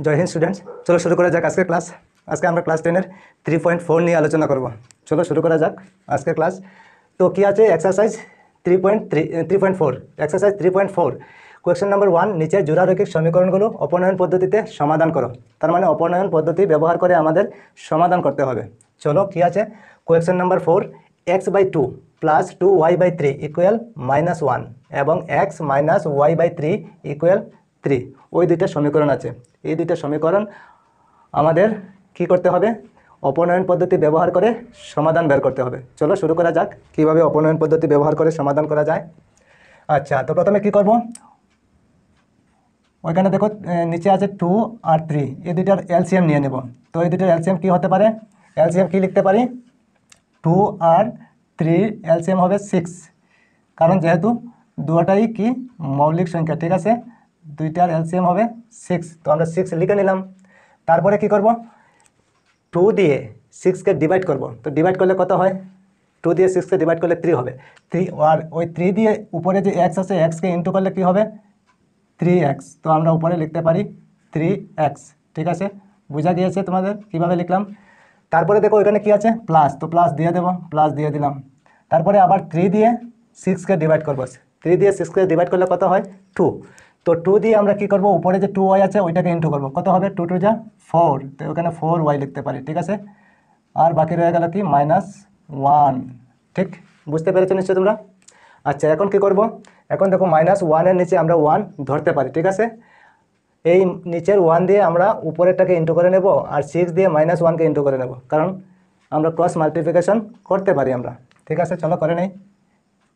জয় Hind students, চলো শুরু করা যাক আজকের ক্লাস। আজকে আমরা ক্লাস 10-এর 3.4 নিয়ে আলোচনা করব। চলো শুরু করা যাক আজকের ক্লাস। তো কি আছে এক্সারসাইজ 3.4 এক্সারসাইজ 3.4 কোয়েশ্চেন নাম্বার 1, নিচের জোড়ারৈখিক সমীকরণগুলো অপনয়ন পদ্ধতিতে সমাধান করো। তার মানে অপনয়ন পদ্ধতি ব্যবহার করে আমাদের সমাধান করতে হবে। চলো কি আছে question number 4, x/2 plus 2y/3 equal -1 এবং x মাইনাস y/3 ইকুয়াল 3, ওই দুইটা সমীকরণ আছে। এই দুইটা সমীকরণ আমাদের কি করতে হবে? অপনয়ন পদ্ধতি ব্যবহার করে সমাধান বের করতে হবে। চলো শুরু করা যাক কিভাবে অপনয়ন পদ্ধতি ব্যবহার করে সমাধান করা যায়। আচ্ছা, তো প্রথমে কি করব, ওইখানে দেখো নিচে আছে 2 আর 3, এই দুইটার এলসিএম নিয়ে নেব। তো এই দুইটার এলসিএম কি হতে পারে? এলসিএম কি লিখতে পারি? 2 আর 3 এলসিএম হবে 6, কারণ যেহেতু দুটাই কি মৌলিক সংখ্যা, ঠিক আছে। দুইটার এলসিএম হবে 6, তো আমরা 6 লিখে নিলাম। তারপরে কি করব, 2 দিয়ে 6কে ডিভাইড করব। তো ডিভাইড করলে কত হয়? 2 দিয়ে 6কে ডিভাইড করলে 3 হবে। 3 আর ওই 3 দিয়ে উপরে যে x আছে xকে ইন্টু করলে কি হবে? 3x। তো আমরা উপরে লিখতে পারি 3x, ঠিক আছে। বোঝা গিয়েছে তোমাদের কিভাবে লিখলাম? তারপরে দেখো এখানে কি আছে প্লাস, তো প্লাস দিয়ে দেবো, প্লাস দিয়ে দিলাম। তারপরে আবার 3 দিয়ে 6কে ডিভাইড করবো। 3 দিয়ে 6কে ডিভাইড করলে কত হয়? 2। তো 2 দিয়ে আমরা কি করব, উপরে যে 2y আছে ওইটাকে ইন্টু করবো। কত হবে? 2 2 যা 4, তো ওখানে 4y লিখতে পারি, ঠিক আছে। আর বাকি রয়ে গেল কি -1, ঠিক। বুঝতে পেরেছো নিশ্চয় তোমরা? আচ্ছা, এখন কি করব, এখন দেখো -1-এর নিচে আমরা 1 ধরতে পারি, ঠিক আছে। এই নিচের 1 দিয়ে আমরা উপরেরটাকে ইন্টু করে নেব, আর 6 দিয়ে -1কে ইন্টু করে নেব, কারণ আমরা ক্রস মাল্টিপ্লিকেশন করতে পারি আমরা, ঠিক আছে। চলো করে নেই।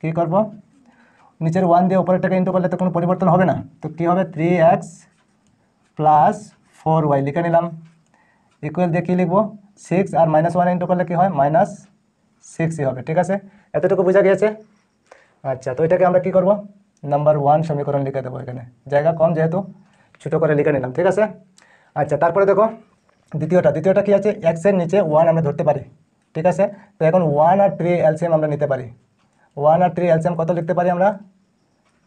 কী করব, নিচের 1 দিয়ে উপরেরটাকে ইন্টু করলে তো কোনো পরিবর্তন হবে না। তো কী হবে? 3x প্লাস 4y লিখে নিলাম। ইকুয়াল দিয়ে কী লিখবো? 6 আর -1 ইন্টু করলে কী হয়? -6ই হবে, ঠিক আছে। এতটুকু বোঝা গিয়েছে? আচ্ছা, তো এটাকে আমরা কী করব, নাম্বার 1 সমীকরণ লিখে দেবো। এখানে জায়গা কম যেহেতু ছোটো করে লিখে নিলাম, ঠিক আছে। আচ্ছা, তারপরে দেখো দ্বিতীয়টা কি আছে? এক্সের নিচে 1 আমরা ধরতে পারি, ঠিক আছে। তো এখন 1 আর 3 এলসিএম আমরা নিতে পারি। 1 আর 3 এলসিএম কত লিখতে পারি আমরা?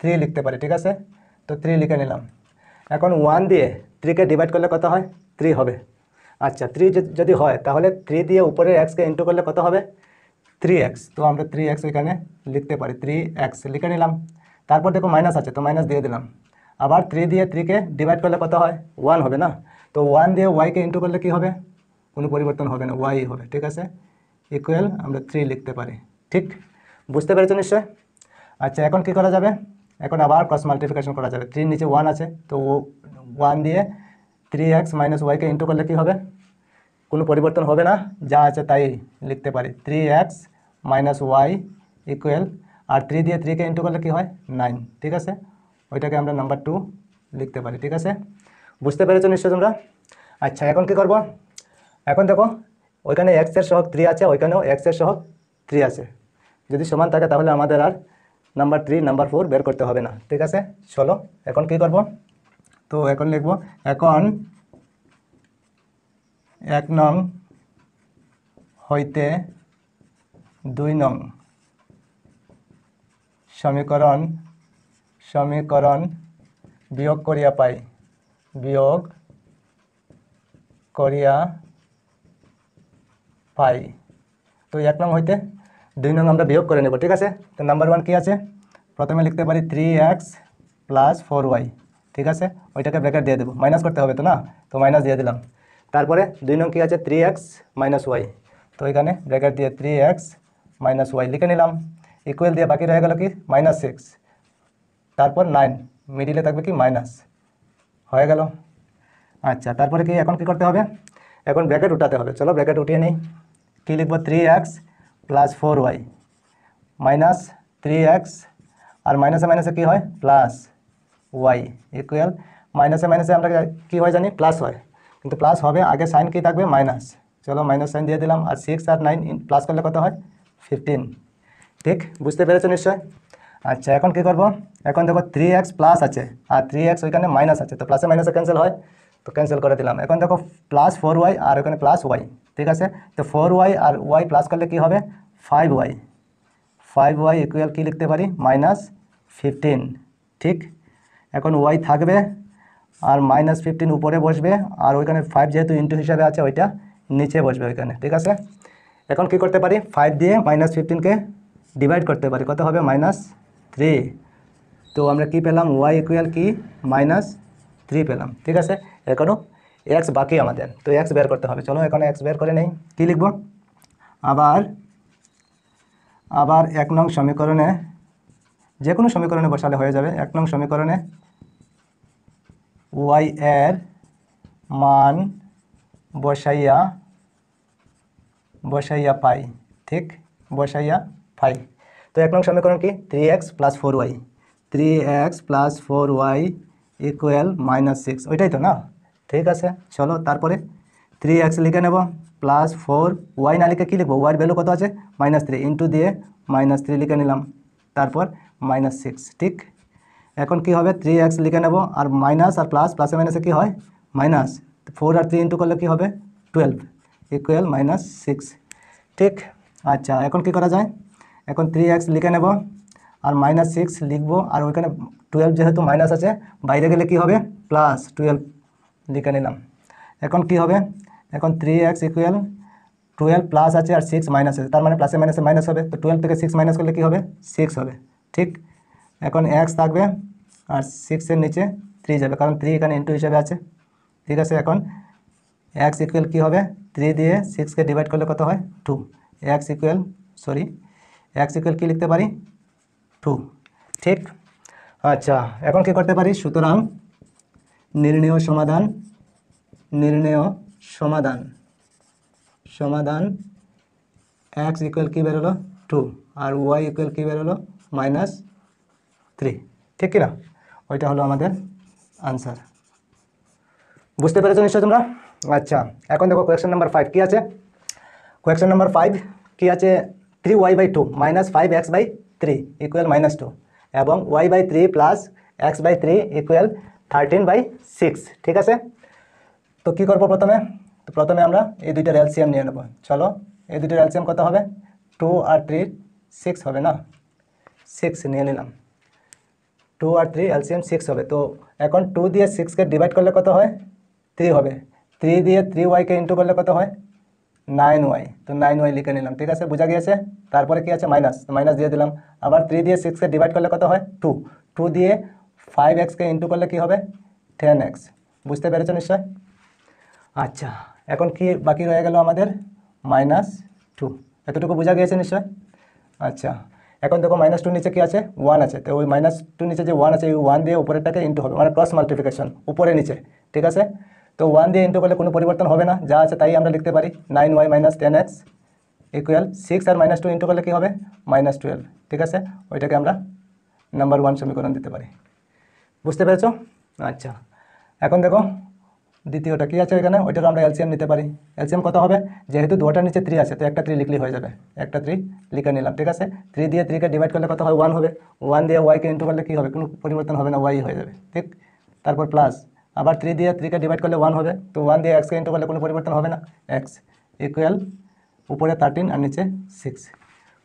3 লিখতে পারি, ঠিক আছে। তো 3 লিখে নিলাম। এখন 1 দিয়ে 3কে ডিভাইড করলে কত হয়? 3 হবে। আচ্ছা, 3 যদি হয় তাহলে 3 দিয়ে উপরে এক্সকে ইন্টু করলে কত হবে? 3x। তো আমরা 3x এখানে লিখতে পারি, 3x লিখে নিলাম। তারপর দেখো মাইনাস আছে, তো মাইনাস দিয়ে দিলাম। আবার 3 দিয়ে 3কে ডিভাইড করলে কত হয়? 1 হবে না। তো 1 দিয়ে y-কে ইন্টু করলে কি হবে? কোনো পরিবর্তন হবে না, y হবে, ঠিক আছে। ইকুয়াল আমরা 3 লিখতে পারি, ঠিক। বুঝতে পেরেছো নিশ্চয়? আচ্ছা, এখন কি করা যাবে? এখন আবার ক্রস মাল্টিপ্লিকেশন করা যাবে। 3 নিচে 1 আছে, তো 1 দিয়ে 3x মাইনাস y-কে ইন্টু করলে কি হবে? কোনো পরিবর্তন হবে না, যা আছে তাই লিখতে পারি। 3x মাইনাস y ইকুয়াল, আর 3 দিয়ে 3কে ইন্টু করলে কী হয়? 9, ঠিক আছে। ওইটাকে আমরা নাম্বার 2 লিখতে পারি, ঠিক আছে। বুঝতে পেরেছো নিশ্চয় তোমরা? আচ্ছা, এখন কি করব, এখন দেখো ওইখানে x-এর সহগ 3 আছে, ওইখানেও x-এর সহগ 3 আছে। যদি সমান থাকে তাহলে আমাদের আর নাম্বার 3 নাম্বার 4 বের করতে হবে না, ঠিক আছে। চলো এখন কি করব, তো এখন লিখব, এখন 1 নং হইতে 2 নং সমীকরণ বিয়োগ করিয়া পাই, তো 1 নং হইতে 2 নং আমরা বিয়োগ করে নেব, ঠিক আছে। তো নাম্বার 1 কি আছে? প্রথমে লিখতে পারি 3x প্লাস 4y, ঠিক আছে। ওইটাকে ব্র্যাকেট দিয়ে দেবো, মাইনাস করতে হবে তো না, তো মাইনাস দিয়ে দিলাম। তারপরে 2 নং কি আছে? 3x মাইনাস y, তো এখানে ব্র্যাকেট দিয়ে 3x মাইনাস y লিখে নিলাম। ইকুয়াল দিয়ে বাকি রয়ে গেল কি? -6, তারপর 9, মিডিলে থাকবে কি মাইনাস, হয়ে গেল। আচ্ছা, তারপরে কি এখন কি করতে হবে? এখন ব্র্যাকেট উঠাতে হবে। চলো ব্র্যাকেট উঠিয়ে নেই। কী লিখবো? 3x plus 4y minus 3x, আর মাইনাসে মাইনাসে কী হয়? প্লাস y ইকুয়াল, মাইনাসে মাইনাসে আমরা কী হয় জানি? প্লাস হয়, কিন্তু প্লাস হবে আগে সাইন কি থাকবে? মাইনাস। চলো মাইনাস সাইন দিয়ে দিলাম। আর 6 আর 9 প্লাস করলে কত হয়? 15, ঠিক। বুঝতে পেরেছো নিশ্চয়? আচ্ছা, এখন কি করব, এখন দেখো 3x প্লাস আছে আর 3x ওইখানে মাইনাস আছে, তো প্লাসে মাইনাসে ক্যান্সেল হয়, তো ক্যান্সেল করে দিলাম। এখন দেখো প্লাস 4y আর ওখানে প্লাস y, ঠিক আছে। তো 4y আর y প্লাস করলে কি হবে? 5y ইকুয়াল কি লিখতে পারি? -15, ঠিক। এখন y থাকবে আর -15 উপরে বসবে, আর ওইখানে 5 যেহেতু ইন্টু হিসাবে আছে ওইটা নিচে বসবে ওইখানে, ঠিক আছে। এখন কি করতে পারি, 5 দিয়ে -15কে ডিভাইড করতে পারি, কত হবে -3। তো আমরা কি পেলাম, y ইকুয়াল কি -3 পেলাম, ঠিক আছে। এখনও এক্স বাকি আমাদের, তো এক্স বের করতে হবে। চলো এখন এক্স বের করে নেই। কি লিখব, আবার 1 নং সমীকরণে, যে কোনো সমীকরণে বসালে হয়ে যাবে। 1 নং সমীকরণে y এর মান বসাইয়া পাই, ঠিক, বসাইয়া পাই। তো 1 নং সমীকরণ কি, 3x + 4y, 3x + 4y equal -6, ওইটাই তো না, ঠিক আছে। চলো তারপরে 3x লিখে নেব প্লাস 4y না লিখে কী লিখবো, ওয়াইয়ের ভ্যালু কত আছে -3, ইন্টু দিয়ে -3 লিখে নিলাম, তারপর -6, ঠিক। এখন কি হবে, 3x লিখে নেব, আর মাইনাস আর প্লাস, প্লাসে মাইনাসে কী হয় মাইনাস, 4 আর 3 ইন্টু করলে কী হবে 12 ইকুয়াল -6, ঠিক। আচ্ছা এখন কি করা যায়, এখন 3x লিখে নেব আর -6 লিখবো, আর ওইখানে 12 যেহেতু মাইনাস আছে বাইরে গেলে কি হবে +12 লিখে নিলাম। এখন কি হবে, এখন 3x ইকুয়াল 12 প্লাস আছে আর 6 মাইনাস আছে, তার মানে প্লাসে মাইনাসে মাইনাস হবে, তো 12 থেকে 6 মাইনাস করলে কী হবে 6 হবে, ঠিক। এখন x থাকবে আর 6-এর নিচে 3 যাবে, কারণ 3 এখানে ইন্টু হিসাবে আছে, ঠিক আছে। এখন x ইকুয়াল কী হবে, 3 দিয়ে 6কে ডিভাইড করলে কত হয় 2, x ইকুয়াল কী লিখতে পারি 2, ঠিক। আচ্ছা এখন কি করতে পারি, সুতরাং নির্ণেয় সমাধান x ইকুয়াল কী বেরোলো 2 আর y ইকুয়াল কী বেরোলো -3, ঠিক কি না, ওইটা হলো আমাদের আনসার। বুঝতে পেরেছো নিশ্চয় তোমরা। আচ্ছা এখন দেখো কোয়েশ্চেন নাম্বার 5 কী আছে, কোয়েশ্চেন নাম্বার 5 কী আছে, 3y/2 -5x/3 ইকুয়াল -2 এবং y/3 প্লাস x/3 ইকুয়াল 13/6, ঠিক আছে। তো কী করবো প্রথমে আমরা এই দুইটার এলসিএম নিয়ে নেব। চলো এই দুইটার এলসিএম কত হবে, 2 আর 3 6 হবে না, 6 নিয়ে নিলাম, 2 আর 3 এলসিএম 6 হবে। তো এখন 2 দিয়ে 6কে ডিভাইড করলে কত হয় 3 হবে, 3 দিয়ে 3y-কে ইন্টু করলে কত হয় 9y, তো 9y লিখে নিলাম, ঠিক আছে, বোঝা গিয়েছে। তারপরে কি আছে মাইনাস, তো মাইনাস দিয়ে দিলাম। আবার 3 দিয়ে 6কে ডিভাইড করলে কত হয় 2, 2 দিয়ে 5x-কে ইন্টু করলে কি হবে 10x, বুঝতে পেরেছো নিশ্চয়। আচ্ছা এখন কি বাকি রয়ে গেল আমাদের -2, এতটুকু বোঝা গিয়েছে নিশ্চয়। আচ্ছা এখন দেখো -2 নিচে কি আছে 1 আছে, তো ওই -2 নিচে যে 1 আছে ওই 1 দিয়ে উপরেরটাকে ইন্টু হবে, মানে ক্রস মাল্টিপ্লিকেশন উপরে নিচে, ঠিক আছে। তো 1 দিয়ে ইন্টু করলে কোনো পরিবর্তন হবে না, যা আছে তাই আমরা লিখতে পারি, 9y - 10x ইকুয়াল 6 আর -2 ইন্টু করলে কী হবে -12, ঠিক আছে। ওইটাকে আমরা নাম্বার 1 সমীকরণ দিতে পারি, বুঝতে পেরেছো। আচ্ছা এখন দেখো দ্বিতীয়টা কী আছে এখানে, ওইটার আমরা এলসিএম নিতে পারি। এলসিএম কত হবে, যেহেতু দুটার নিচে 3 আছে তো একটা 3 লিখলেই হয়ে যাবে, একটা 3 লিখে নিলাম, ঠিক আছে। 3 দিয়ে 3কে ডিভাইড করলে কত হয় 1 হবে, 1 দিয়ে y-কে ইন্টু করলে কী হবে, কোনো পরিবর্তন হবে না, y হয়ে যাবে, ঠিক। তারপর প্লাস আবার 3 দিয়ে 3কে ডিভাইড করলে 1 হবে, তো 1 দিয়ে x-কে ইন্টু করলে কোনো পরিবর্তন হবে না, x ইকুয়াল উপরে 13 আর নিচে 6,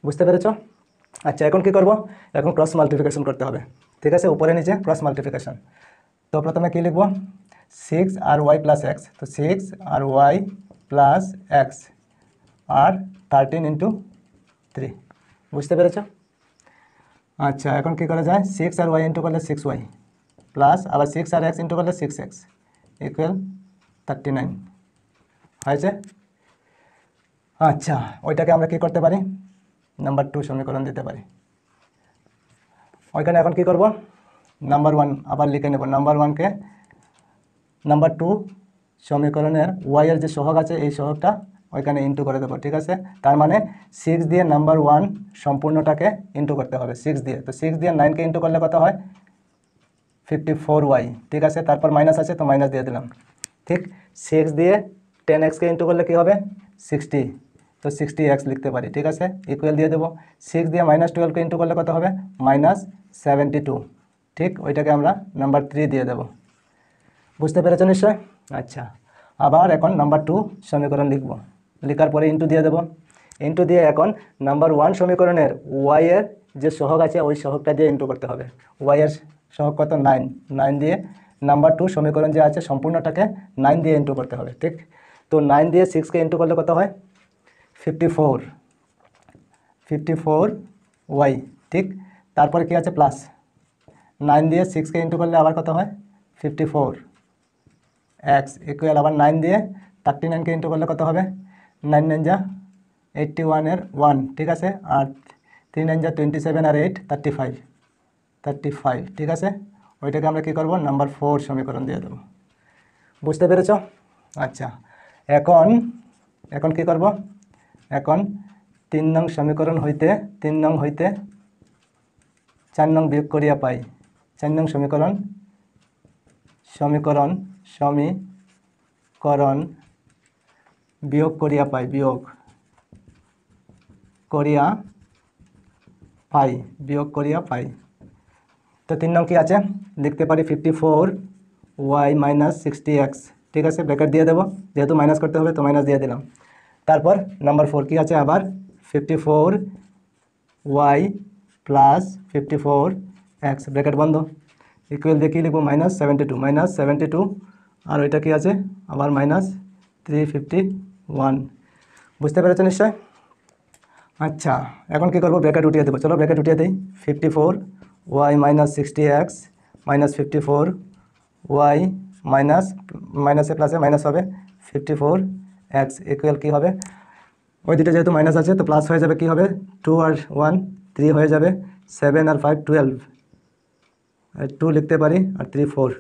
বুঝতে পেরেছো। আচ্ছা এখন কি করব, এখন ক্রস মাল্টিপ্লিকেশন করতে হবে, ঠিক আছে, উপরে নিচে ক্রস মাল্টিপ্লিকেশন। তো প্রথমে কী লিখব, 6 আর y প্লাস x, তো 6 আর y প্লাস x আর 13 ইন্টু 3, বুঝতে পেরেছ। আচ্ছা এখন কী করা যায়, 6 আর y ইন্টু করলে 6y প্লাস আবার 6 আর x ইন্টু করলে 6x ইকুয়াল 39 হয়েছে। আচ্ছা ওইটাকে আমরা কি করতে পারি, নাম্বার 2 সমীকরণ দিতে পারি। ওইখানে এখন কি করব, নাম্বার 1 আবার লিখে নেব, নাম্বার 1-কে নাম্বার 2 সমীকরণের y এর যে সহগ আছে এই সহগটা ওইখানে ইন্টু করে দেবো, ঠিক আছে। তার মানে 6 দিয়ে নাম্বার 1 সম্পূর্ণটাকে ইন্টু করতে হবে 6 দিয়ে, তো 6 দিয়ে 9-কে ইন্টু করলে কত হয় 54y, ঠিক আছে। তারপর মাইনাস আছে তো মাইনাস দিয়ে দিলাম, ঠিক। 6 দিয়ে 10x-কে ইন্টু করলে কী হবে 60, তো 60x লিখতে পারি, ঠিক আছে, ইকুয়াল দিয়ে দেবো। 6 দিয়ে -12-কে ইন্টু করলে কত হবে -72, ঠিক, ওইটাকে আমরা নাম্বার 3 দিয়ে দেবো, বুঝতে পেরেছো নিশ্চয়। আচ্ছা আবার এখন নাম্বার 2 সমীকরণ লিখব, লেখার পরে ইন্টু দিয়ে দেবো, ইন্টু দিয়ে এখন নাম্বার 1 সমীকরণের y এর যে সহগ আছে ওই সহগটা দিয়ে ইন্টু করতে হবে। y এর সহগ কত 9, 9 দিয়ে নাম্বার 2 সমীকরণ যে আছে সম্পূর্ণটাকে 9 দিয়ে ইন্টু করতে হবে, ঠিক? তো 9 দিয়ে 6কে ইন্টু করলে কত হয়? 54 ওয়াই, ঠিক? তারপরে কি আছে? প্লাস 9 দিয়ে 6কে ইন্টু করলে আবার কত হয়? 54 এক্স ইকুয়াল আবার 9 দিয়ে 39কে ইন্টু করলে কত হবে? 9 9 যা 81 এর 1, ঠিক আছে? আর 3 9 যা 27 আর 8 35, ঠিক আছে? ওইটাকে আমরা কী করবো? নাম্বার 4 সমীকরণ দিয়ে দেবো। বুঝতে পেরেছ? আচ্ছা, এখন কি করব? এখন 3 নং সমীকরণ হইতে 4 নং বিয়োগ করিয়া পাই। 4 নং সমীকরণ বিয়োগ করিয়া পাই। তো 3 নং কি আছে? লিখতে পারি 54 ওয়াই মাইনাস 60x, ঠিক আছে? ব্র্যাকেট দিয়ে দেবো, যেহেতু মাইনাস করতে হবে তো মাইনাস দিয়ে দিলাম। তারপর নাম্বার 4 কি আছে? আবার 54 ওয়াই প্লাস 54x, ব্র্যাকেট বন্ধ, ইকুয়াল দিয়ে কী লিখবো? -72 আর ওইটা কি আছে? আবার -351। বুঝতে পেরেছো নিশ্চয়? আচ্ছা, এখন কি করবো? ব্র্যাকেট উঠিয়ে দেবো। চলো ব্র্যাকেট উঠিয়ে দিই। 54 Y minus 60x minus 54 Y মাইনাসে প্লাসে মাইনাস হবে 54x ইকুয়াল কী হবে? ওই দুটো যেহেতু মাইনাস আছে তো প্লাস হয়ে যাবে, কি হবে? 2 আর 1 3 হয়ে যাবে, 7 আর 5 12, আর 2 লিখতে পারি, আর 3 4,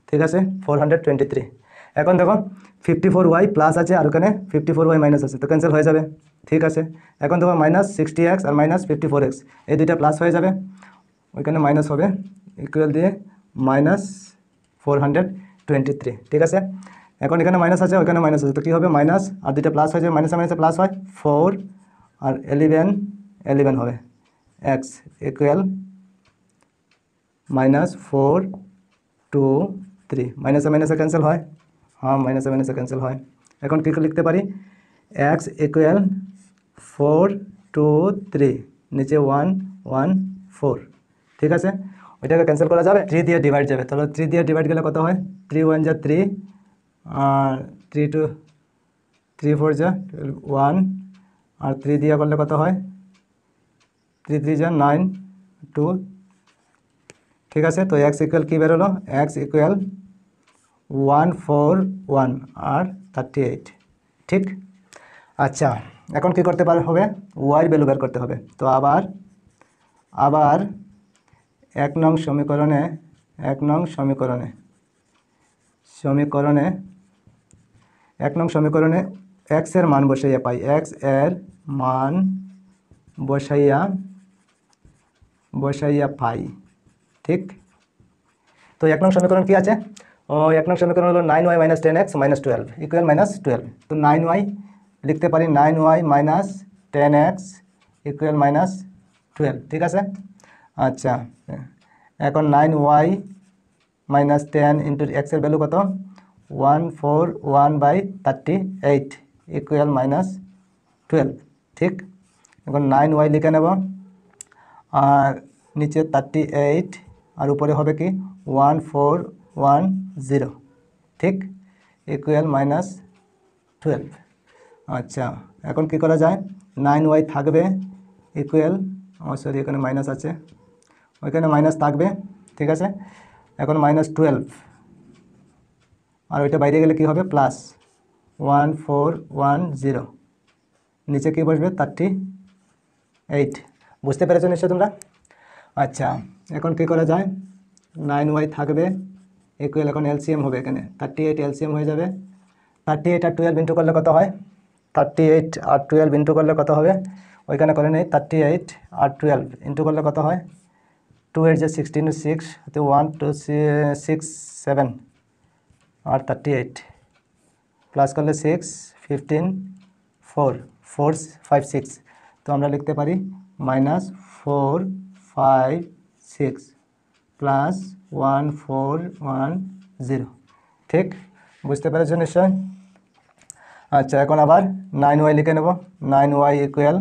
ঠিক আছে? 423। এখন দেখো 54y প্লাস আছে আর ওখানে 54y মাইনাস আছে, তো ক্যান্সেল হয়ে যাবে, ঠিক আছে? এখন দেখো -60x আর -54x, এই দুইটা প্লাস হয়ে যাবে, ওইখানে মাইনাস হবে, ইকুয়াল দিয়ে -423, ঠিক আছে? এখন এখানে মাইনাস আছে, ওইখানে মাইনাস আছে, তো কী হবে? মাইনাস আর দুইটা প্লাস হয়ে যাবে, মাইনাসে মাইনাসে প্লাস হয়, 4 আর 11 হবে, x ইকুয়াল -423, মাইনাসে মাইনাসে ক্যান্সেল হয়, হ্যাঁ মাইনাসে মাইনাসে ক্যান্সেল হয়। এখন কী লিখতে পারি? x ইকুয়াল 423, নিচে 114, ঠিক আছে? ওইটাকে ক্যান্সেল করা যাবে, 3 দিয়ে ডিভাইড যাবে, তাহলে 3 দিয়ে ডিভাইড গেলে কত হয়? 3 1 যা 3 আর 3 2 3 4 যা 1 আর 3 দিয়ে করলে কত হয়? 3 3 যা 9 2, ঠিক আছে? তো x ইকুয়াল কী বেরোলো? x ইকুয়াল 141 আর 38, ঠিক? আচ্ছা, এখন কি করতে হবে? y ভ্যালু বের করতে হবে। তো আবার 1 নং সমীকরণে x এর মান বসাইয়া পাই, x এর মান বসাইয়া পাই, ঠিক? তো 1 নং সমীকরণ কি আছে? 1 নং সমীকরণ হলো 9y minus 10x minus 12 equal -12। তো 9y লিখতে পারি, 9y মাইনাস 10x ইকুয়াল -12, ঠিক আছে? আচ্ছা, এখন 9y মাইনাস 10 ইন্টু এক্সের ভ্যালু কত? 141/38 ইকুয়াল -12, ঠিক? এখন 9y লিখে নেব, আর নিচে 38 আর উপরে হবে কি? 1410, ঠিক? ইকুয়াল -12। আচ্ছা, এখন কি করা যায়? 9y থাকবে ইকুয়াল, সরি এখানে মাইনাস আছে, ওইখানে মাইনাস থাকবে, ঠিক আছে? এখন -12 আর ওইটা বাইরে গেলে কি হবে? প্লাস 1410, নিচে কি বসবে? 38। বুঝতে পেরেছো নিশ্চয় তোমরা? আচ্ছা, এখন কি করা যায়? 9y থাকবে ইকুয়াল, এখন এলসিএম হবে, এখানে 38 এলসিএম হয়ে যাবে। 38 আর 12 ইন্টু করলে কত হয়? 38 আর 12 ইন্টু করলে কত হবে? ওইখানে করে নেই, 38 আর 12 ইন্টু করলে কত হয়? 2 8 যা 16 6 তো 1 2 6 7 আর 38 প্লাস করলে 6 15 4 4 5 6, তো আমরা লিখতে পারি -456 প্লাস 1410, ঠিক? বুঝতে পেরেছো নিশ্চয়? আচ্ছা, এখন আবার 9y লিখে নেব। 9y ইকুয়াল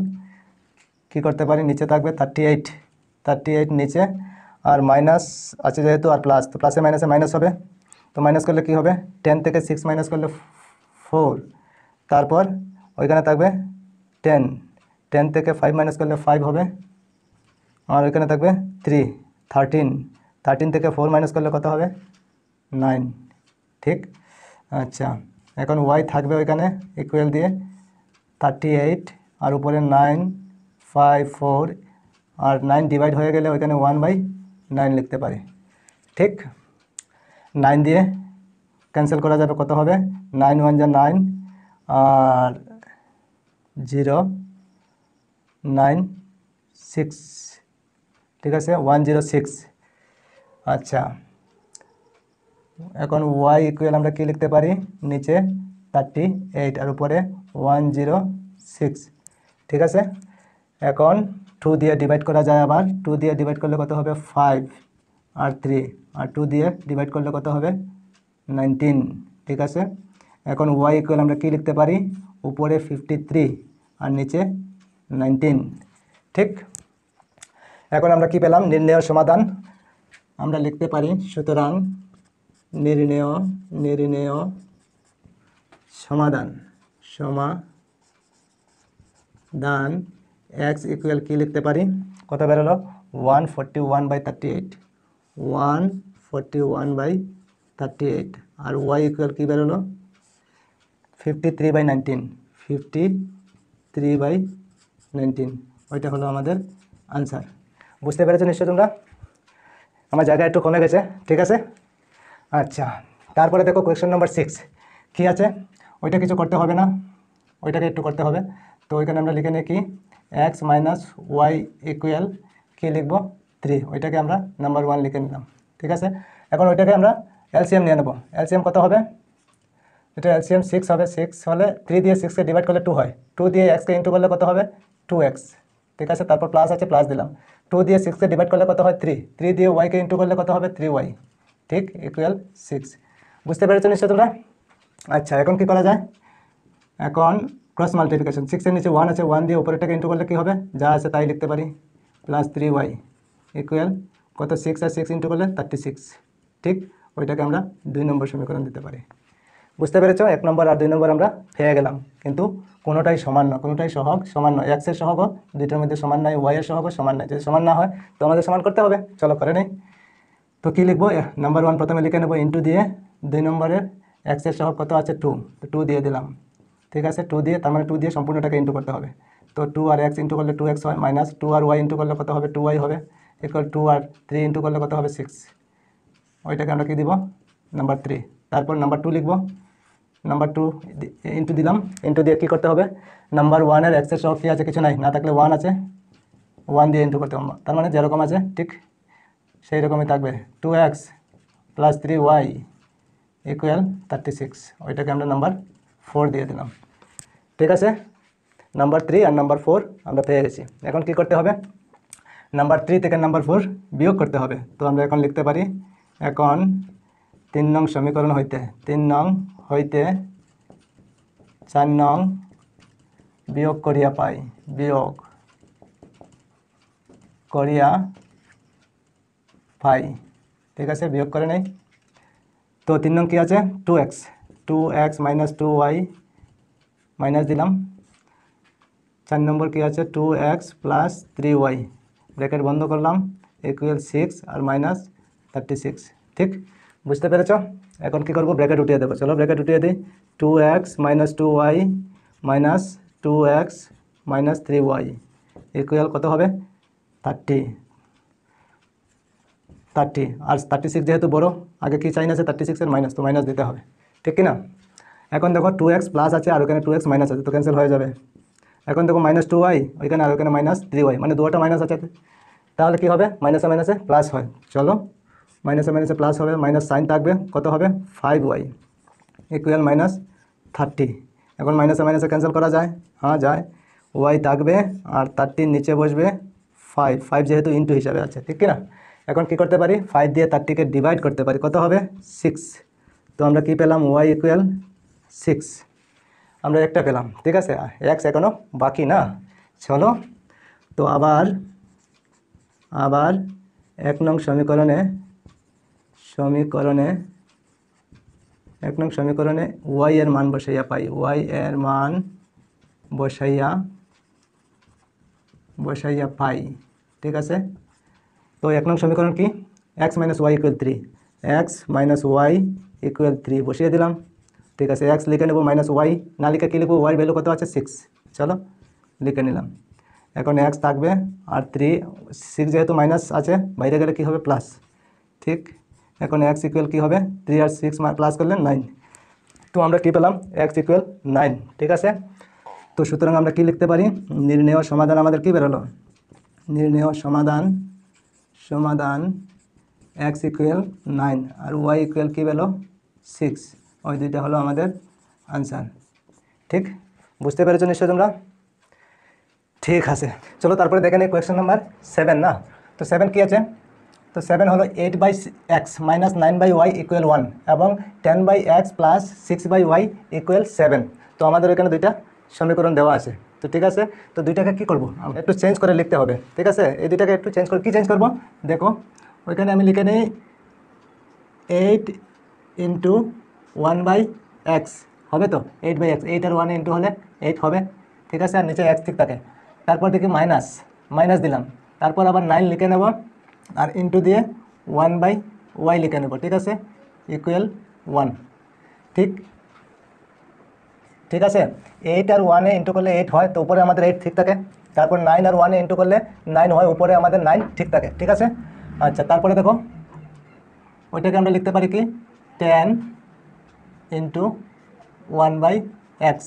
কী করতে পারি? নিচে থাকবে 38 নিচে, আর মাইনাস আছে যেহেতু আর প্লাস, তো প্লাসে মাইনাসে মাইনাস হবে, তো মাইনাস করলে কি হবে 10 থেকে 6 মাইনাস করলে 4, তারপর ওইখানে থাকবে 10, 10 থেকে 5 মাইনাস করলে 5 হবে, আর ওইখানে থাকবে 3, 13, 13 থেকে 4 মাইনাস করলে কত হবে 9, ঠিক। আচ্ছা, এখন ওয়াই থাকবে ওইখানে ইকুয়াল দিয়ে 38, আর উপরে 9, 5, 4, আর 9 ডিভাইড হয়ে গেলে ওইখানে 1/9 লিখতে পারি, ঠিক। 9 দিয়ে ক্যান্সেল করা যাবে, কত হবে 9 1 যা 9, আর 0 9 6, ঠিক আছে 106। আচ্ছা, এখন ওয়াই ইকুয়াল আমরা কি লিখতে পারি, নিচে 38 আর উপরে 106, ঠিক আছে। এখন 2 দিয়ে ডিভাইড করা যায়, আবার 2 দিয়ে ডিভাইড করলে কত হবে 5 আর 3, আর 2 দিয়ে ডিভাইড করলে কত হবে 19, ঠিক আছে। এখন ওয়াই ইকুয়াল আমরা কি লিখতে পারি, উপরে 53 আর নিচে 19, ঠিক। এখন আমরা কি পেলাম, নির্ণেয় সমাধান আমরা লিখতে পারি, সুতরাং নির্ণেয় সমাধান x ইকুয়াল কি লিখতে পারি, কত বেরোলো 141/38, 141/38, আর y ইকুয়াল কি বেরোলো 53/19, 53/19, ওইটা হলো আমাদের আনসার। বুঝতে পেরেছো নিশ্চয় তোমরা? আমার জায়গা একটু কমে গেছে, ঠিক আছে। আচ্ছা, তারপরে দেখো কোয়েশ্চেন নাম্বার 6 কী আছে, ওইটা কিছু করতে হবে না, ওইটাকে একটু করতে হবে। তো ওইখানে আমরা লিখে নিই কি, x মাইনাস ওয়াই ইকুয়াল কী লিখবো 3, ওইটাকে আমরা নাম্বার 1 লিখে নিলাম, ঠিক আছে। এখন ওইটাকে আমরা এলসিএম নিয়ে নেব। এলসিএম কত হবে, এটা এলসিএম 6 হবে, 6 হলে 3 দিয়ে 6কে ডিভাইড করলে 2 হয়, 2 দিয়ে xকে ইন্টু করলে কত হবে 2x, ঠিক আছে। তারপর প্লাস আছে, প্লাস দিলাম, 2 দিয়ে 6কে ডিভাইড করলে কত হয় 3, 3 দিয়ে ওয়াইকে ইন্টু করলে কত হবে 3y, ঠিক, ইকুয়াল 6। বুঝতে পেরেছো নিশ্চয় তোমরা? আচ্ছা, এখন কি করা যায়, এখন ক্রস মাল্টিপ্লিকেশন, 6-এর নিচে 1 আছে, 1 দিয়ে উপরেরটাকে ইন্টু করলে কী হবে, যা আছে তাই লিখতে পারি, প্লাস 3y ইকুয়াল কত, 6 আর 6 ইন্টু করলে 36, ঠিক। ওইটাকে আমরা 2 নম্বর সমীকরণ দিতে পারি। বুঝতে পেরেছো? 1 নম্বর আর 2 নম্বর আমরা পেয়ে গেলাম, কিন্তু কোনোটাই সমান না, কোনোটাই সহগ সমান নয়। এক্সের সহগও দুইটার মধ্যে সমান নয়, ওয়াইয়ের সহগও সমান নয়। যদি সমান না হয় তো আমাদের সমান করতে হবে। চলো করে নেই। তো কী লিখবো, নাম্বার 1 প্রথমে লিখে নেবো, ইন্টু দিয়ে 2 নম্বরের এক্সের সহগ কত আছে 2, তো 2 দিয়ে দিলাম, ঠিক আছে। 2 দিয়ে, তার মানে 2 দিয়ে সম্পূর্ণটাকে ইন্টু করতে হবে। তো 2 আর x ইন্টু করলে 2x হয়, মাইনাস 2 আর y ইন্টু করলে কত হবে 2y হবে, ইকুয়াল 2 আর 3 ইন্টু করলে কত হবে 6, ওইটাকে আমরা কী দিব নাম্বার 3। তারপর নাম্বার 2 লিখবো, নাম্বার 2 ইন্টু দিলাম, ইন্টু দিয়ে কী করতে হবে, নাম্বার 1-এর এক্সের সহগ কী আছে, কিছু নাই, না থাকলে 1 আছে, 1 দিয়ে ইন্টু করতে হবে, তার মানে যেরকম আছে ঠিক সেই রকমই থাকবে, 2x প্লাস 3y ইকুয়াল 36, ওইটাকে আমরা নাম্বার 4 দিয়ে দিলাম, ঠিক আছে। নাম্বার 3 আর নাম্বার 4 আমরা পেয়ে গেছি। এখন কি করতে হবে, নাম্বার 3 থেকে নাম্বার 4 বিয়োগ করতে হবে। তো আমরা এখন লিখতে পারি, এখন 3 নং সমীকরণ হইতে 3 নং হইতে 4 নং বিয়োগ করিয়া পাই, বিয়োগ করিয়া পাই, ঠিক আছে, বিয়োগ করে নেই। তো 3 নং কী আছে 2x মাইনাস 2y মাইনাস দিলাম। 4 নম্বর কী আছে 2x প্লাস 3y, ব্র্যাকেট বন্ধ করলাম, ইকুয়াল 6 আর মাইনাস 36, ঠিক। বুঝতে পেরেছ? এখন কী করবো, ব্র্যাকেট উঠিয়ে দেবো। চলো ব্র্যাকেট উঠিয়ে দিই, 2x minus 2y minus 2x minus 3y equal কত হবে 30, আর 36 যেহেতু বড়ো, আগে কি চাইন আছে 36-এর মাইনাস, তো মাইনাস দিতে হবে, ঠিক কি না। এখন দেখো 2x প্লাস আছে আর ওখানে 2x মাইনাস আছে, তো ক্যান্সেল হয়ে যাবে। এখন দেখো মাইনাস 2y ওইখানে, আর ওইখানে মাইনাস 3y, মানে দুটো মাইনাস আছে, তাহলে কি হবে মাইনাসে মাইনাসে প্লাস হয়। চলো মাইনাসে মাইনাসে প্লাস হবে, মাইনাস সাইন থাকবে, কত হবে 5y ইকুয়াল মাইনাস 30। এখন মাইনাসে মাইনাসে ক্যান্সেল করা যায়, হ্যাঁ যায়, y থাকবে আর 30 নিচে বসবে 5 যেহেতু ইন্টু হিসাবে আছে, ঠিক কি না। এখন কি করতে পারি, 5 দিয়ে 30-কে ডিভাইড করতে পারি, কত হবে 6। তো আমরা কি পেলাম, y ইকুয়াল 6, আমরা একটা পেলাম, ঠিক আছে। এক্স এখনও বাকি না। চলো তো আবার 1 নং সমীকরণে y এর মান বসাইয়া পাই, y এর মান বসাইয়া পাই। ঠিক আছে, তো 1 নং সমীকরণ কি, x minus y equal 3, x minus y equal 3 বসিয়ে দিলাম। ঠিক আছে, এক্স লিখে নেব, মাইনাস ওয়াই না লিখে কী লিখবো, ওয়াই ভ্যালু কত আছে 6, চলো লিখে নিলাম। এখন এক্স থাকবে আর 3, 6 যেহেতু মাইনাস আছে বাইরে গেলে কী হবে প্লাস। ঠিক, এখন এক্স ইকুয়াল কী হবে, 3 আর 6 প্লাস করলে 9। তো আমরা কী পেলাম, এক্স ইকুয়াল 9। ঠিক আছে, তো সুতরাং আমরা কী লিখতে পারি, নির্ণেয় সমাধান আমাদের কী বেরোলো, নির্ণেয় সমাধান এক্স ইকুয়াল 9 আর ওয়াই ইকুয়াল কী বেরোলো 6, ওই দুইটা হলো আমাদের আনসার। ঠিক, বুঝতে পেরেছো নিশ্চয় তোমরা? ঠিক আছে, চলো তারপরে দেখে নিই কোয়েশ্চেন নাম্বার 7 না। তো 7 কী আছে, তো 7 হলো 8/x মাইনাস 9/y ইকুয়াল 1 এবং 10/x প্লাস 6/y ইকুয়াল 7। তো আমাদের এখানে দুইটা সমীকরণ দেওয়া আছে। তো ঠিক আছে, তো দুইটাকে কী করবো, একটু চেঞ্জ করে লিখতে হবে। ঠিক আছে, এই দুইটাকে একটু চেঞ্জ করে, কী চেঞ্জ করবো দেখো, ওইখানে আমি লিখে নিই 8 ইন্টু 1/x হবে, তো 8/x, 8 আর 1 ইন্টু হলে 8 হবে। ঠিক আছে, আর নিচে x ঠিক থাকে, তারপর দেখি মাইনাস দিলাম, তারপর আবার 9 লিখে নেব আর ইন্টু দিয়ে 1/y লিখে নেব। ঠিক আছে, ইকুয়াল 1। ঠিক আছে, 8 আর 1 ইন্টু করলে 8 হয়, তো উপরে আমাদের 8 ঠিক থাকে, তারপর 9 আর 1 ইন্টু করলে 9 হয়, উপরে আমাদের 9 ঠিক থাকে। ঠিক আছে, আচ্ছা তারপরে দেখো ওইটাকে আমরা লিখতে পারি কি 10 ইন্টু 1/x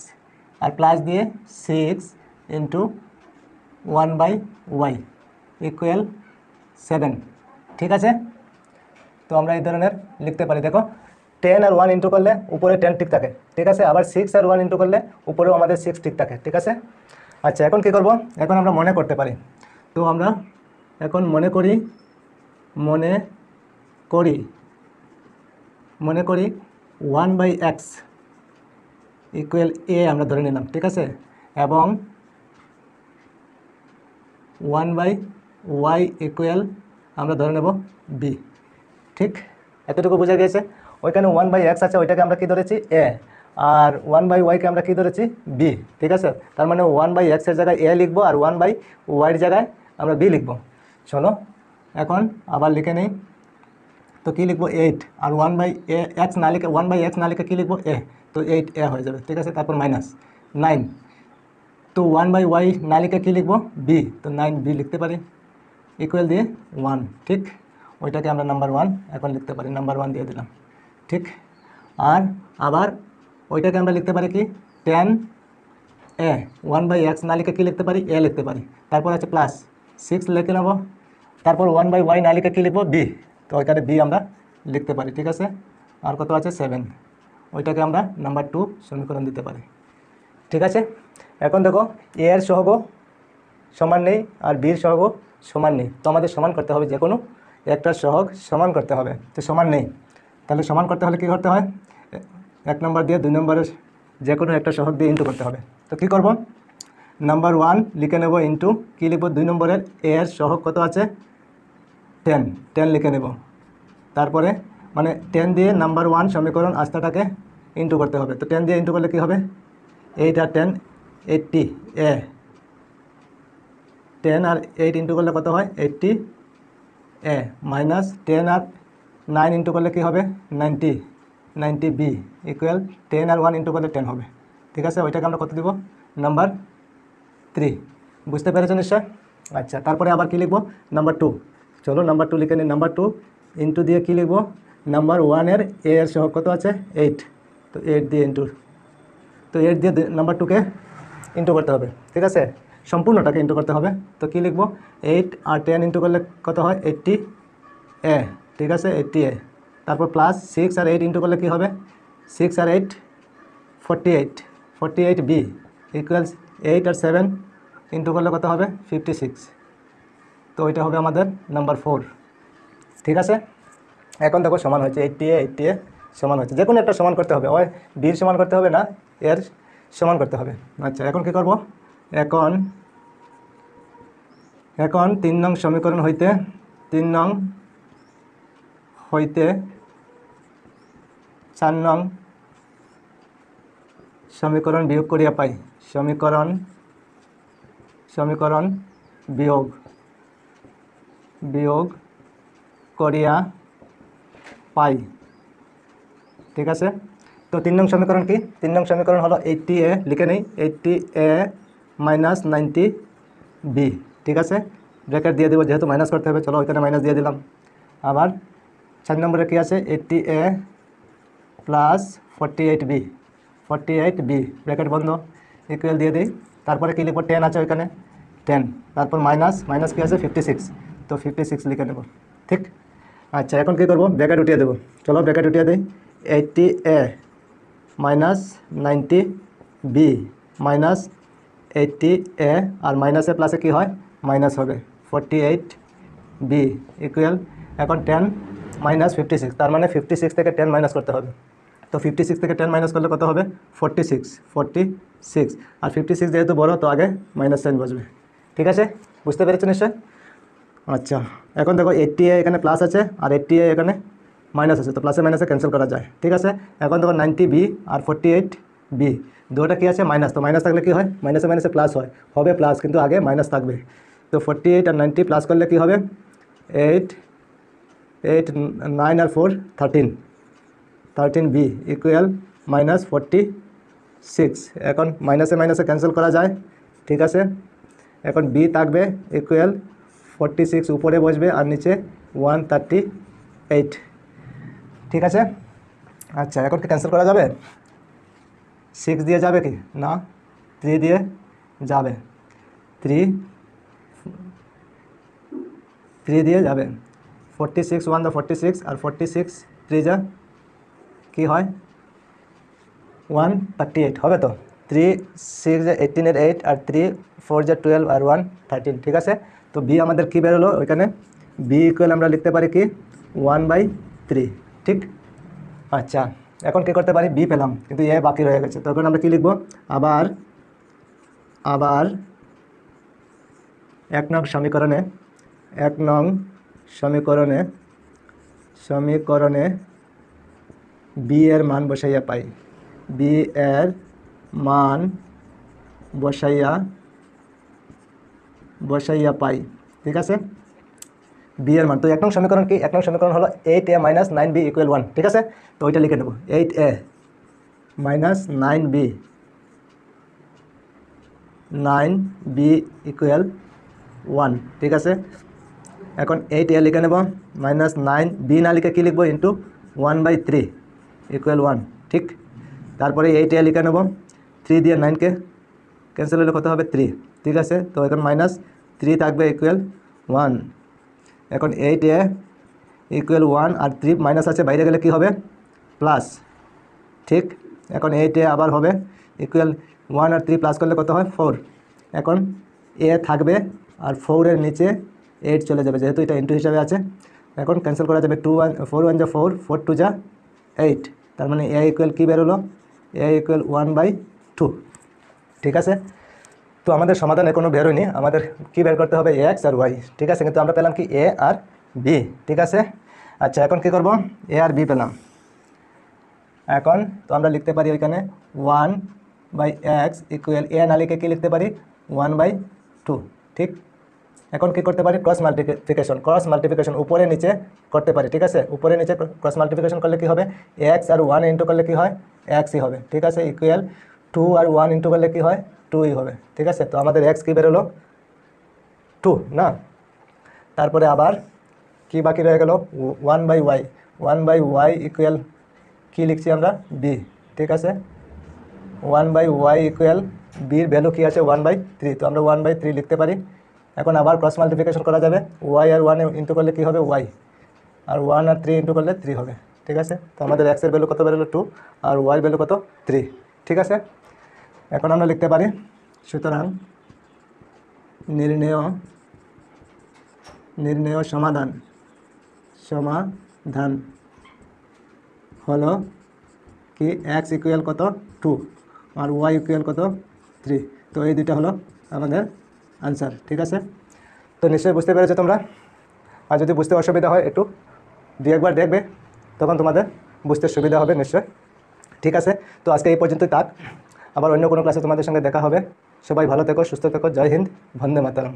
আর প্লাস দিয়ে 6 ইন্টু 1/y ইকুয়াল 7। ঠিক আছে, তো আমরা এই ধরনের লিখতে পারি। দেখো 10 আর 1 ইন্টু করলে উপরে 10 ঠিক থাকে। ঠিক আছে, আবার 6 আর 1 ইন্টু করলে উপরেও আমাদের 6 ঠিক থাকে। ঠিক আছে, আচ্ছা এখন কী করব, এখন আমরা মনে করতে পারি। তো আমরা এখন মনে করি 1/x ইকুয়াল a আমরা ধরে নিলাম। ঠিক আছে, এবং 1/y ইকুয়াল আমরা ধরে নেব b। ঠিক, এতটুকু বোঝা গিয়েছে। ওইখানে 1/x আছে, ওইটাকে আমরা কী ধরেছি a, আর 1/y-কে আমরা কী ধরেছি b। ঠিক আছে, তার মানে 1/x এর জায়গায় a লিখবো আর 1/y-এর জায়গায় আমরা b লিখবো। চলো এখন আবার লিখে নেই, তো কী লিখবো 8 আর 1/x না লিখে কী লিখবো a, তো 8a হয়ে যাবে। ঠিক আছে, তারপর মাইনাস 9, তো 1/y না লিখে কী লিখবো b, তো 9b লিখতে পারি ইকুয়াল দিয়ে 1। ঠিক, ওইটাকে আমরা নাম্বার 1 এখন লিখতে পারি, নাম্বার 1 দিয়ে দিলাম। ঠিক, আর আবার ওইটাকে আমরা লিখতে পারি কি 10a, 1/x না লিখে কী লিখতে পারি a লিখতে পারি, তারপর আছে প্লাস 6 লিখে নেব, তারপর 1/y না লিখে কী লিখবো b, তো ওইখানে b আমরা লিখতে পারি। ঠিক আছে, আর কত আছে 7, ওইটাকে আমরা নাম্বার 2 সমীকরণ দিতে পারি। ঠিক আছে, এখন দেখো a এর সহগ সমান নেই আর b এর সহগ সমান নেই, তো আমাদের সমান করতে হবে, যে কোনো একটা সহগ সমান করতে হবে। তো সমান নেই, তাহলে সমান করতে হলে কী করতে হয়, 1 নম্বর দিয়ে 2 নম্বরের যে কোনো একটা সহগ দিয়ে ইন্টু করতে হবে। তো কী করব, নাম্বার 1 লিখে নেব ইন্টু কী লিখব, 2 নম্বরের a এর সহগ কত আছে 10 লিখে নেব, তারপরে মানে 10 দিয়ে নাম্বার 1 সমীকরণ আস্তাটাকে ইন্টু করতে হবে। তো 10 দিয়ে ইন্টু করলে কী হবে, 8 আর 10 80 a, 10 আর 8 ইন্টু করলে কত হয় 80 a, মাইনাস 10 আর 9 ইন্টু করলে কী হবে 90 b ইকুয়াল 10 আর 1 ইন্টু করলে 10 হবে। ঠিক আছে, ওইটাকে আমরা কত দিব, নাম্বার 3। বুঝতে পেরেছো নিশ্চয়? আচ্ছা, তারপরে আবার কী লিখবো, নাম্বার 2। চলো নাম্বার 2 লিখে নিই, নাম্বার 2 ইন্টু দিয়ে কী লিখবো, নাম্বার 1-এর a এর সহগ কত আছে 8, তো 8 দিয়ে ইন্টু, তো 8 দিয়ে নাম্বার 2-কে ইন্টু করতে হবে। ঠিক আছে, সম্পূর্ণটাকে ইন্টু করতে হবে। তো কী লিখবো, 8 আর 10 ইন্টু করলে কত হয় 80 a। ঠিক আছে, 80 a, তারপর প্লাস 6 আর 8 ইন্টু করলে কী হবে, 6 আর 8 48 b ইকুয়ালস 8 আর 7 ইন্টু করলে কত হবে 56, তো ওইটা হবে আমাদের নাম্বার 4। ঠিক আছে, এখন দেখো সমান হয়েছে 80 a সমান হয়েছে, যে কোনো একটা সমান করতে হবে, ওই বির সমান করতে হবে না এর সমান করতে হবে। আচ্ছা, এখন কী করব, এখন 3 নং সমীকরণ হইতে 3 নং হইতে 4 নং সমীকরণ বিয়োগ করিয়া পাই। সমীকরণ বিয়োগ করিয়া পাই। ঠিক আছে, তো 3 নং সমীকরণ কি? 3 নং সমীকরণ হলো 80A, লিখে নেই 80A মাইনাস 90B। ঠিক আছে, ব্র্যাকেট দিয়ে দেবো যেহেতু মাইনাস করতে হবে, চলো ওইখানে মাইনাস দিয়ে দিলাম। আবার 4 নম্বরে কি আছে? 80A প্লাস 48B, ব্র্যাকেট বন্ধ, ইকুয়াল দিয়ে দিই। তারপরে কি লিখবো? 10 আছে ওইখানে, 10, তারপর মাইনাস কি আছে? 56, তো 56 লিখে নেব। ঠিক, আচ্ছা এখন কী করবো? ব্র্যাকেট উঠিয়ে দেবো। চলো ব্র্যাকেট উঠিয়ে দিই। 80A minus 90B minus 80A, আর মাইনাসে প্লাসে কি হয়? মাইনাস হবে 48B ইকুয়াল, এখন 10 মাইনাস 56, তার মানে 56 থেকে 10 মাইনাস করতে হবে। তো 56 থেকে 10 মাইনাস করলে কত হবে? 46, আর 56 যেহেতু বড় তো আগে মাইনাস সাইন বসবে। ঠিক আছে, বুঝতে পেরেছো নিশ্চয়? আচ্ছা এখন দেখো 80A এখানে প্লাস আছে আর 80A এখানে মাইনাস আছে, তো প্লাসে মাইনাসে ক্যান্সেল করা যায়। ঠিক আছে, এখন দেখো 90B আর 48B দুটোটা কী আছে? মাইনাস, তো মাইনাস থাকলে কী হয়? মাইনাসে মাইনাসে প্লাস হয়, হবে প্লাস, কিন্তু আগে মাইনাস থাকবে। তো 48 আর 90 প্লাস করলে কী হবে? 8, 9 আর 4 13B ইকুয়াল মাইনাস 46। এখন মাইনাসে মাইনাসে ক্যান্সেল করা যায়। ঠিক আছে, এখন B থাকবে ইকুয়াল 46 উপরে বসবে আর নিচে 138। ঠিক আছে, আচ্ছা এখন কি ক্যান্সেল করা যাবে? 6 দিয়ে যাবে কি না? 3 দিয়ে যাবে, 3 দিয়ে যাবে। 46 1 যা 46, আর 46 3 যা কি হয়? 138 হবে। তো 3 6 যা 18 এর 8, আর 3 4 যা 12, আর 1 13। ঠিক আছে, তো B আমাদের কী বেরোলো ওইখানে? B ইকুয়াল আমরা লিখতে পারি কি? 1/3। ঠিক, আচ্ছা এখন কী করতে পারি? B পেলাম, কিন্তু এ বাকি রয়ে গেছে, তখন আমরা কি লিখব? আবার 1 নং সমীকরণে B এর মান বসাইয়া পাই। B এর মান বসাইয়া পাই। ঠিক আছে, B এর মান, তো 1 নং সমীকরণ কি? 1 নং সমীকরণ হলো 8A মাইনাস 9B ইকুয়াল 1। ঠিক আছে, তো ওইটা লিখে নেব, 8A মাইনাস 9B ইকুয়াল 1। ঠিক আছে, এখন 8A লিখে নেব, মাইনাস 9B না লিখে কী লিখবো? Into 1/3 equal 1। ঠিক, তারপরে 8A লিখে নেব, 3 দিয়ে 9কে ক্যান্সেল হলে কত হবে? 3। ঠিক আছে, তো এখন মাইনাস 3 থাকবে ইকুয়াল 1। এখন 8A ইকুয়াল 1, আর 3 মাইনাস আছে, বাইরে গেলে কি হবে? প্লাস। ঠিক, এখন 8A আবার হবে ইকুয়াল 1 আর 3 প্লাস করলে কত হয়? 4। এখন A থাকবে, আর 4 এর নিচে 8 চলে যাবে, যেহেতু এটা ইন্টু হিসাবে আছে। এখন ক্যান্সেল করা যাবে, 4 1 যা 4, 4 2 যা 8, তার মানে A ইকুয়াল কী বেরোলো? A equal 1/2। ঠিক আছে, তো আমাদের সমাধানে কোনো বেরোয়নি, আমাদের কি বের করতে হবে? X আর Y। ঠিক আছে, কিন্তু আমরা পেলাম কি? A R B। ঠিক আছে, আচ্ছা এখন কি করব? A আর B পেলাম। এখন তো আমরা লিখতে পারি ওইখানে 1/x ইকুয়াল, A না লিখে কী লিখতে পারি? 1/2। ঠিক, এখন কি করতে পারি? ক্রস মাল্টিপ্লিকেশন উপরে নিচে করতে পারি। ঠিক আছে, উপরে নিচে ক্রস মাল্টিপ্লিকেশন করলে কি হবে? x আর 1 ইন্টু করলে কি হয়? xই হবে। ঠিক আছে, ইকুয়াল 2 আর 1 ইন্টু করলে কি হয়? 2ই হবে। ঠিক আছে, তো আমাদের x কি বেরোলো? 2 না। তারপরে আবার কি বাকি রয়ে গেল? 1/y ইকুয়াল কি লিখছি আমরা? b। ঠিক আছে, 1/y ইকুয়াল বির ভ্যালু কি আছে? 1/3, তো আমরা 1/3 লিখতে পারি। এখন আবার ক্রস মাল্টিপ্লিকেশন করা যাবে, y আর 1 ইন্টু করলে কি হবে? y, আর 1 আর 3 ইন্টু করলে 3 হবে। ঠিক আছে, তো আমাদের x এর ভ্যালু কত বেরোলো? 2, আর y ভ্যালু কত? 3। ঠিক আছে, এখন আমরা লিখতে পারি, সুতরাং নির্ণেয় সমাধান হলো কি? x ইকুয়াল কত? 2, আর y ইকুয়াল কত? 3। তো এই দুইটা হলো আমাদের আনসার। ঠিক আছে, তো নিশ্চয়ই বুঝতে পেরেছো তোমরা। আর যদি বুঝতে অসুবিধা হয় একটু দু একবার দেখবে, তখন তোমাদের বুঝতে সুবিধা হবে নিশ্চয়। ঠিক আছে, তো আজকে এই পর্যন্তই থাক, আবার অন্য কোনো ক্লাসে তোমাদের সঙ্গে দেখা হবে। সবাই ভালো থেকো, সুস্থ থেকো। জয় হিন্দ, বন্দে মাতরম।